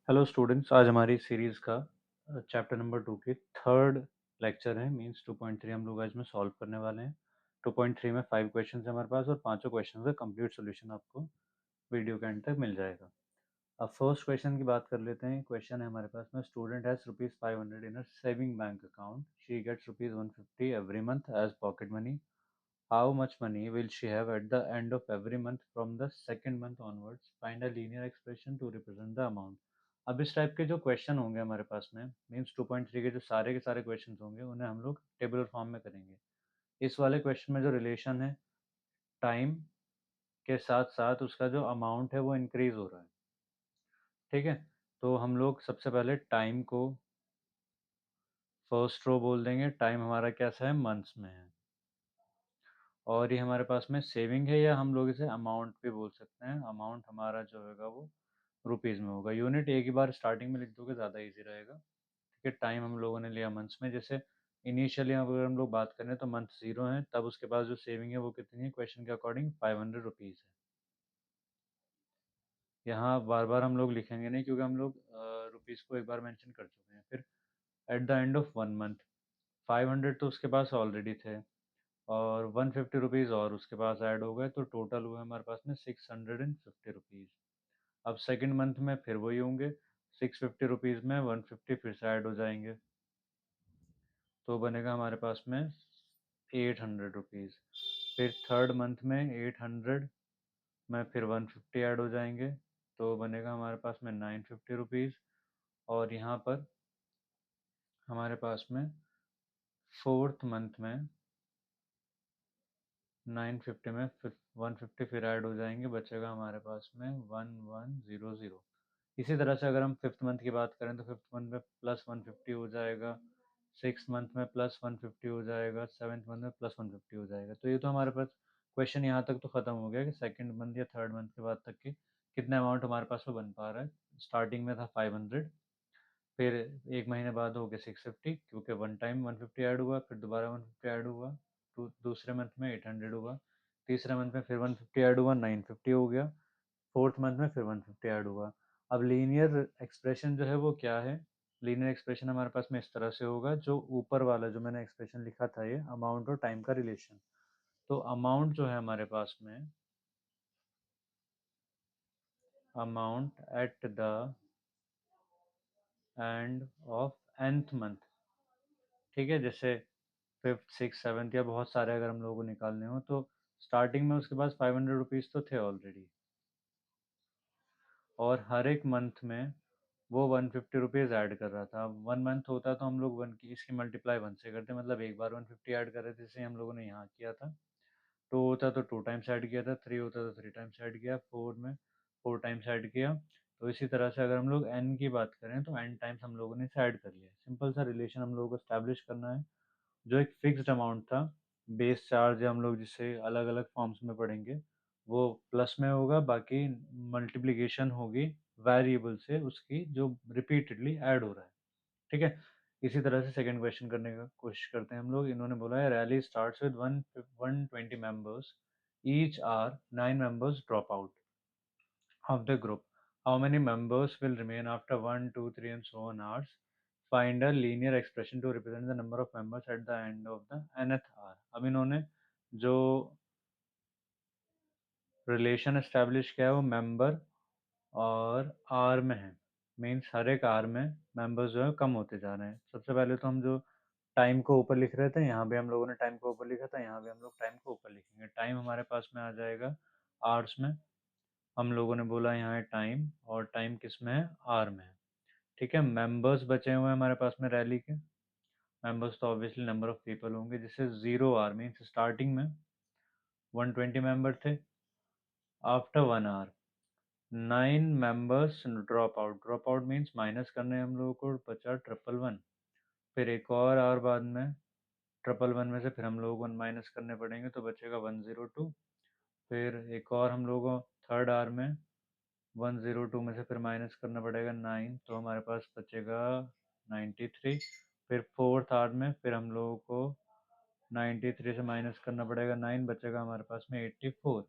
Hello students, आज हमारी series का चैप्टर नंबर 2 की थर्ड लेक्चर है। मींस 2.3 हम लोग आज में सॉल्व करने वाले हैं। 2.3 में 5 क्वेश्चंस है हमारे पास और पांचों क्वेश्चंस का कंप्लीट सॉल्यूशन आपको वीडियो के एंड तक मिल जाएगा। अब फर्स्ट क्वेश्चन की बात कर लेते हैं। क्वेश्चन है हमारे पास में, student has rupees 500 in a saving bank account, she gets rupees 150 every month as pocket money. How much money will she have at the end of every month from the second month onwards? Find a linear expression to represent the amount. अब इस type के जो question होंगे हमारे पास में, means 2.3 के सारे क्वेश्चन होंगे, उन्हें हम लोग टेबुलर फॉर्म में करेंगे। इस वाले क्वेश्चन में जो रिलेशन है टाइम के साथ साथ उसका जो अमाउंट है वो इंक्रीज हो रहा है। ठीक है, तो हम लोग सबसे पहले टाइम को फर्स्ट रो बोल देंगे। टाइम हमारा कैसा है, मंथ्स में है। और ये हमारे पास में सेविंग है, या हम लोग इसे अमाउंट भी बोल सकते हैं। अमाउंट हमारा जो होगा वो रुपीज़ में होगा। यूनिट एक ही बार स्टार्टिंग में लिख दोगे ज़्यादा इजी रहेगा। ठीक है, टाइम हम लोगों ने लिया मंथ्स में। जैसे इनिशियली अगर हम लोग बात करें तो मंथ 0 है, तब उसके बाद जो सेविंग है वो कितनी है, क्वेश्चन के अकॉर्डिंग 500 रुपीज़ है। यहाँ बार बार हम लोग लिखेंगे नहीं, क्योंकि हम लोग रुपीज़ को एक बार मेंशन कर चुके हैं। फिर at the end of 1 month 500 तो उसके पास ऑलरेडी थे, और 150 रुपीज़ और उसके पास ऐड हो गए, तो टोटल हुआ हमारे पास में 650 रुपीज़। अब सेकंड मंथ में फिर वही होंगे, 650 रुपीज़ में 150 फिर से ऐड हो जाएंगे, तो बनेगा हमारे पास में 800 रुपीज़। फिर थर्ड मंथ में 800 में फिर 150 ऐड हो जाएंगे, तो बनेगा हमारे पास में 950 रुपीज़। और यहाँ पर हमारे पास में फोर्थ मंथ में 950 में फिर 150 फिर ऐड हो जाएंगे, बचेगा हमारे पास में 1100। इसी तरह से अगर हम फिफ्थ मंथ की बात करें तो फिफ्थ मंथ में प्लस 150 हो जाएगा, सिक्स मंथ में प्लस 150 हो जाएगा, सेवन्थ मंथ में प्लस 150 हो जाएगा। तो ये तो हमारे पास क्वेश्चन यहाँ तक तो ख़त्म हो गया कि सेकंड मंथ या थर्ड मंथ के बाद तक की कितना अमाउंट हमारे पास में बन पा रहा है। स्टार्टिंग में था 500, फिर एक महीने बाद हो गया 650, क्योंकि वन टाइम 150 ऐड हुआ, फिर दोबारा 150 ऐड हुआ, दूसरे मंथ में 800 हुआ, तीसरे मंथ में फिर 150 ऐड हुआ, 950 हो गया, फोर्थ मंथ में फिर 150 ऐड हुआ। अब लीनियर एक्सप्रेशन जो है वो क्या है, लीनियर एक्सप्रेशन हमारे पास में इस तरह से होगा, जो ऊपर वाला जो मैंने एक्सप्रेशन लिखा था, ये अमाउंट और टाइम का रिलेशन। तो अमाउंट जो है हमारे पास में, amount at the end of nth month. ठीक है, जैसे फिफ्थ सिक्स सेवन्थ या बहुत सारे अगर हम लोगों को निकालने हो, तो स्टार्टिंग में उसके पास 500 रुपीज़ तो थे ऑलरेडी, और हर एक मंथ में वो 150 रुपीज़ ऐड कर रहा था। अब 1 मंथ होता तो हम लोग वन की इसकी मल्टीप्लाई 1 से करते, मतलब एक बार 150 ऐड कर रहे थे, जैसे हम लोगों ने यहाँ किया था। टू होता तो 2 टाइम्स ऐड किया था, थ्री होता तो 3 टाइम्स ऐड किया, फोर में 4 टाइम्स ऐड किया। तो इसी तरह से अगर हम लोग n की बात करें तो n टाइम्स हम लोगों ने इसे ऐड कर लिया। सिंपल सा रिलेशन हम लोगों को स्टैब्लिश करना है। जो एक फिक्स्ड अमाउंट था, बेस चार्ज हम लोग जिसे अलग अलग फॉर्म्स में पढ़ेंगे, वो प्लस में होगा, बाकी मल्टीप्लिकेशन होगी वेरिएबल से उसकी जो रिपीटेडली ऐड हो रहा है। ठीक है, इसी तरह से सेकंड क्वेश्चन करने का कोशिश करते हैं हम लोग। इन्होंने बोला है rally starts with 120 members, each hour 9 members drop out of the group. How many members will remain after 1, 2, 3 and so on hours? Find a linear expression to represent the number of members at the end of the nth hour. अब इन्होंने जो relation establish किया है वो member और are में है। Means हर एक आर में मेंबर्स जो है कम होते जा रहे हैं। सबसे पहले तो हम जो टाइम को ऊपर लिख रहे थे, यहाँ भी हम लोगों ने टाइम को ऊपर लिखा था, यहाँ भी हम लोग टाइम को ऊपर लिखेंगे। टाइम हमारे पास में आ जाएगा आवर्स में, हम लोगों ने बोला यहाँ है टाइम, और टाइम किस में है, आर में है। ठीक है, मेंबर्स बचे हुए हैं हमारे पास में रैली के। मेंबर्स तो ऑब्वियसली नंबर ऑफ पीपल होंगे, जिससे 0 आवर मीन्स स्टार्टिंग में 120 मेंबर थे, after 1 hour 9 members drop out means minus करने हम लोगों को, बचा 111। फिर एक और आवर बाद में 111 में से फिर हम लोगों को माइनस करने पड़ेंगे, तो बचेगा 102। फिर एक और हम लोगों को थर्ड आवर में 102 में से फिर माइनस करना पड़ेगा 9, तो हमारे पास बचेगा 93। फिर फोर्थ आवर में फिर हम लोगों को 93 से माइनस करना पड़ेगा 9, बचेगा हमारे पास में 84।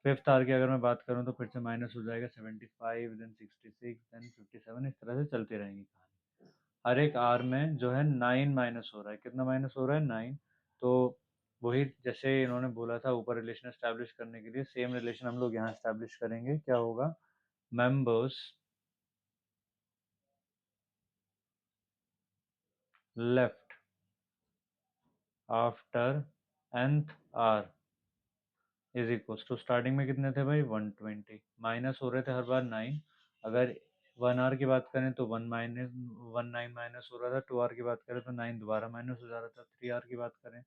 फिफ्थ आर की अगर मैं बात करूँ तो फिर से माइनस हो जाएगा 75, देन 66, देन 57, इस तरह से चलती रहेंगी कहानी। हर एक आर में जो है 9 माइनस हो रहा है। कितना माइनस हो रहा है? 9। तो वही जैसे इन्होंने बोला था ऊपर रिलेशन एस्टैब्लिश करने के लिए, सेम रिलेशन हम लोग यहाँ एस्टैब्लिश करेंगे। क्या होगा? Members left after nth hour is equals to, starting में कितने थे भाई? 120। माइनस हो रहे थे हर बार 9। अगर 1 आर की बात करें तो 9 माइनस हो रहा था। 2 आर की बात करें तो 9 दोबारा माइनस हो जा रहा था। 3 आर की बात करें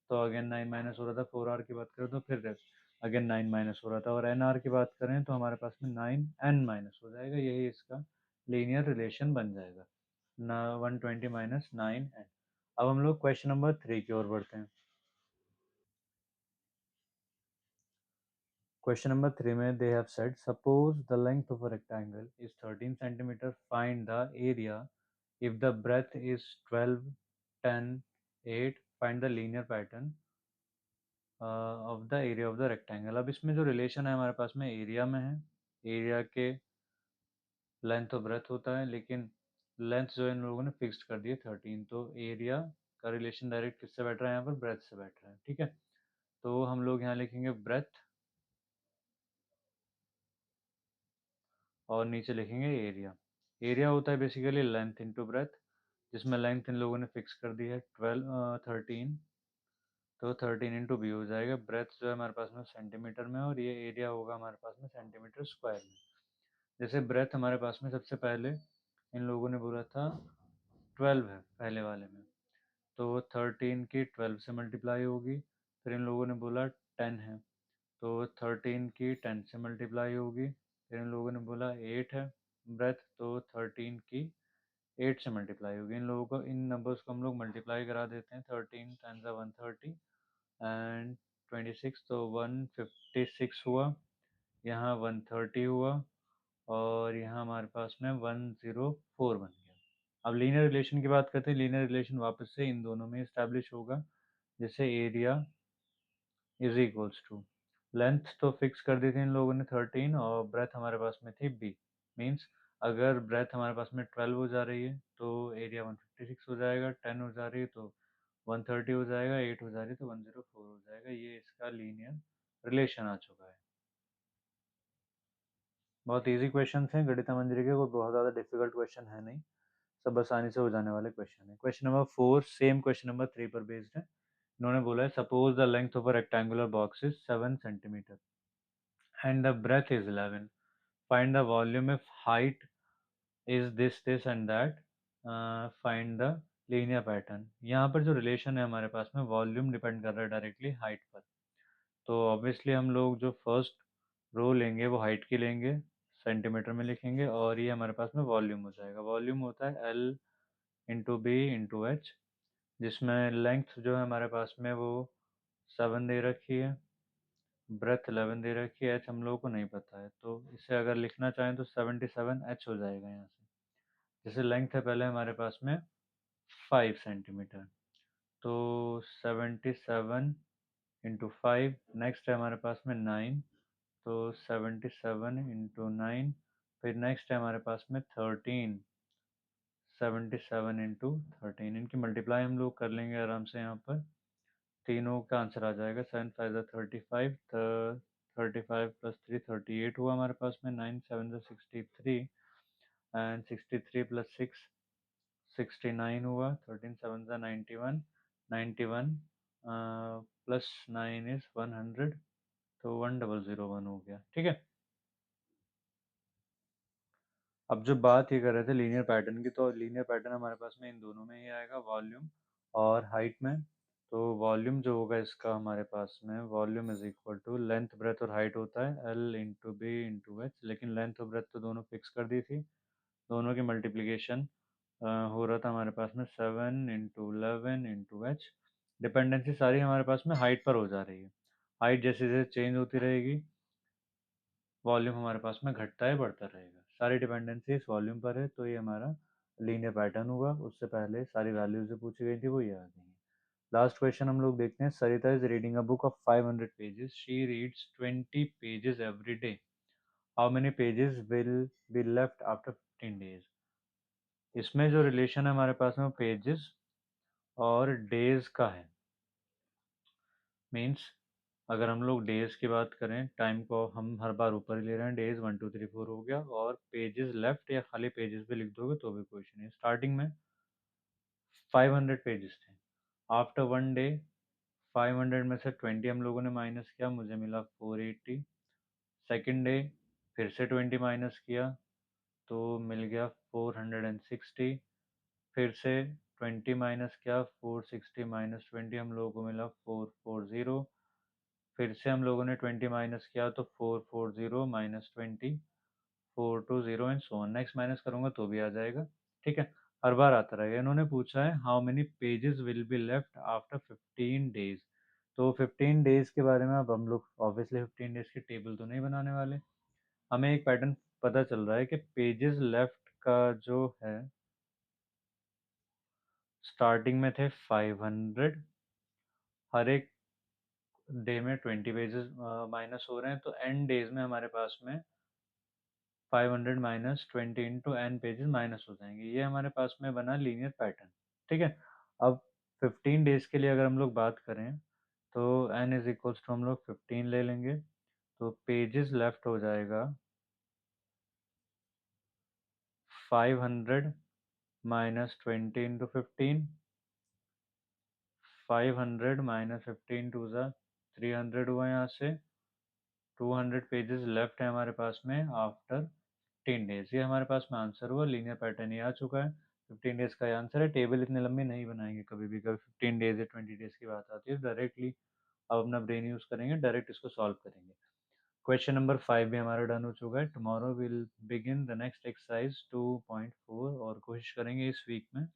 तो अगेन 9 माइनस हो रहा था। 4 आर की बात करें तो फिर अगेन 9 माइनस हो रहा था। और एन आर की बात करें तो हमारे पास में 9 n माइनस हो जाएगा। यही इसका लीनियर रिलेशन बन जाएगा ना, 120 माइनस 9n। अब हम लोग क्वेश्चन नंबर 3 की ओर बढ़ते हैं। Question number 3 में they have said, suppose the length of a rectangle is 13 centimeter, find the area. If the breadth is 12, 10, 8, find the linear pattern of the area of the rectangle. अब इसमें जो relation है हमारे पास में area में है। एरिया के लेंथ और ब्रेथ होता है, लेकिन लेंथ जो है इन लोगों ने फिक्स्ड कर दी है 13। तो एरिया का रिलेशन डायरेक्ट किससे बैठ रहा है? यहाँ पर ब्रेथ से बैठ रहा है। ठीक है, तो हम लोग यहाँ लिखेंगे ब्रेथ और नीचे लिखेंगे एरिया। एरिया होता है बेसिकली लेंथ इंटू ब्रेथ, जिसमें लेंथ इन लोगों ने फिक्स कर दी है 13। तो 13 इंटू बी हो जाएगा। ब्रेथ जो है हमारे पास में सेंटीमीटर में, और ये एरिया होगा हमारे पास में सेंटीमीटर स्क्वायर में। जैसे ब्रेथ हमारे पास में सबसे पहले इन लोगों ने बोला था 12 है पहले वाले में, तो 13 की 12 से मल्टीप्लाई होगी। फिर इन लोगों ने बोला 10 है, तो 13 की 10 से मल्टीप्लाई होगी। फिर इन लोगों ने बोला 8 है ब्रेथ, तो 13 की 8 से मल्टीप्लाई होगी। इन लोगों को, इन नंबर्स को हम लोग मल्टीप्लाई करा देते हैं। 13 टाइम्स 130 एंड 26, तो 156 हुआ। यहाँ 130 हुआ, और यहाँ हमारे पास में 104 बन गया। अब लीनियर रिलेशन की बात करते हैं। लीनियर रिलेशन वापस से इन दोनों में इस्टेब्लिश होगा, जैसे area is equals to, length तो फिक्स कर दी थी इन लोगों ने 13, और ब्रेथ हमारे पास में थी बी। मीन्स अगर ब्रेथ हमारे पास में 12 हो जा रही है तो एरिया 156 हो जाएगा, 10 हो जा रही है तो 130 हो जाएगा, 8 हो जा रही है तो 104 हो जाएगा। ये इसका लीनियर रिलेशन आ चुका है। बहुत इजी क्वेश्चन हैं गणित मंजरी के, कोई बहुत ज़्यादा डिफिकल्ट क्वेश्चन है नहीं, सब आसानी से हो जाने वाले क्वेश्चन है। Question number 4 same question number 3 पर बेस्ड है। इन्होंने बोला है, suppose the length of a rectangular box is 7 centimetre and the breadth is 11. Find the volume if height is this and that. Find the linear pattern. यहाँ पर जो relation है हमारे पास में, वॉल्यूम डिपेंड कर रहा है डायरेक्टली हाइट पर। तो ऑब्वियसली हम लोग जो फर्स्ट रो लेंगे वो हाइट की लेंगे, सेंटीमीटर में लिखेंगे, और ये हमारे पास में वॉल्यूम हो जाएगा। वॉल्यूम होता है L into b into h, जिसमें लेंथ जो है हमारे पास में वो 7 दे रखी है, ब्रेथ 11 दे रखी है, एच हम लोगों को नहीं पता है। तो इसे अगर लिखना चाहें तो 77 एच हो जाएगा यहाँ से। जैसे लेंथ है पहले हमारे पास में 5 सेंटीमीटर, तो 77 इंटू 5। नेक्स्ट है हमारे पास में 9, तो 77 इंटू 9। फिर नेक्स्ट है हमारे पास में 13, 77 इंटू 13। इनकी मल्टीप्लाई हम लोग कर लेंगे आराम से। यहाँ पर तीनों का आंसर आ जाएगा। 7 5 35, 35 प्लस 3 38 हुआ हमारे पास में। 9 7 63 एंड 63 प्लस 6 69 हुआ। 13 7 91, 91 प्लस 9 इज 100, तो 1001 हो गया। ठीक है, अब जो बात ये कर रहे थे लीनियर पैटर्न की, तो लीनियर पैटर्न हमारे पास में इन दोनों में ही आएगा, वॉल्यूम और हाइट में। तो वॉल्यूम जो होगा इसका हमारे पास में, volume is equal to length breadth और हाइट होता है L into b into h, लेकिन लेंथ और ब्रेथ तो दोनों फिक्स कर दी थी। दोनों की मल्टीप्लीकेशन हो रहा था हमारे पास में 7 इंटू 11 इंटू एच। डिपेंडेंसी सारी हमारे पास में हाइट पर हो जा रही है। हाइट जैसे जैसे चेंज होती रहेगी, वॉल्यूम हमारे पास में घटता है बढ़ता रहेगा। सारी डिपेंडेंसी इस वॉल्यूम पर है, तो ये हमारा लीनियर पैटर्न हुआ। उससे पहले सारी वैल्यूज जो पूछी गई थी वो ये आ गई हैं। लास्ट क्वेश्चन हम लोग देखते हैं। Sarita is reading a book of 500 pages, she reads 20 pages every day, how many pages will be left after 15 days. इसमें जो रिलेशन है हमारे पास में वो पेजेस और डेज का है। मीन्स अगर हम लोग डेज की बात करें, टाइम को हम हर बार ऊपर ही ले रहे हैं, डेज 1 2 3 4 हो गया, और पेजेस लेफ्ट या खाली पेजेस भी लिख दोगे तो भी क्वेश्चन है। स्टार्टिंग में 500 पेजेस थे, आफ्टर 1 डे 500 में से 20 हम लोगों ने माइनस किया, मुझे मिला 480। सेकेंड डे फिर से 20 माइनस किया तो मिल गया 460। फिर से 20 माइनस किया, 460 माइनस 20 हम लोगों को मिला 440। फिर से हम लोगों ने 20 माइनस किया तो 440 minus 20 420 and so on. Next minus करूंगा तो भी आ जाएगा, ठीक है, हर बार आता रहेगा। इन्होंने पूछा है how many pages will be left after 15 days. तो 15 डेज के बारे में अब हम लोग ऑब्वियसली 15 डेज की टेबल तो नहीं बनाने वाले। हमें एक पैटर्न पता चल रहा है कि पेजेस लेफ्ट का जो है, स्टार्टिंग में थे 500, हर एक डे में 20 पेजेस माइनस हो रहे हैं, तो एन डेज में हमारे पास में 500 minus 20 into n pages minus हो जाएंगे। ये हमारे पास में बना लीनियर पैटर्न, ठीक है। अब 15 डेज के लिए अगर हम लोग बात करें तो एन इज इक्वल्स टू हम लोग 15 ले लेंगे, तो पेजेस लेफ्ट हो जाएगा 500 माइनस 20 इंटू 15, 500 माइनस 15 टू ज़ा 300 हुआ यहाँ से। 200 पेजेस लेफ्ट है हमारे पास में आफ्टर 15 डेज। ये हमारे पास में आंसर हुआ, लीनियर पैटर्न ये आ चुका है। 15 डेज का आंसर है। टेबल इतने लंबी नहीं बनाएंगे कभी भी, कभी 15 डेज या 20 डेज की बात आती है डायरेक्टली अब अपना ब्रेन यूज करेंगे, डायरेक्ट इसको सॉल्व करेंगे। क्वेश्चन नंबर 5 भी हमारा डन हो चुका है। Tomorrow will begin the next exercise 2.4, और कोशिश करेंगे इस वीक में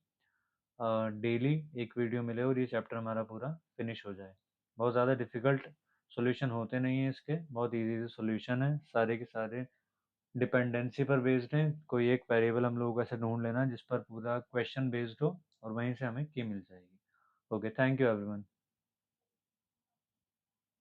डेली एक वीडियो मिले और ये चैप्टर हमारा पूरा फिनिश हो जाए। बहुत ज़्यादा डिफ़िकल्ट सॉल्यूशन होते नहीं हैं इसके, बहुत इजी इजी सॉल्यूशन है, सारे के सारे डिपेंडेंसी पर बेस्ड है। कोई एक वेरिएबल हम लोगों को ऐसे ढूंढ लेना जिस पर पूरा क्वेश्चन बेस्ड हो और वहीं से हमें की मिल जाएगी। Okay, thank you everyone.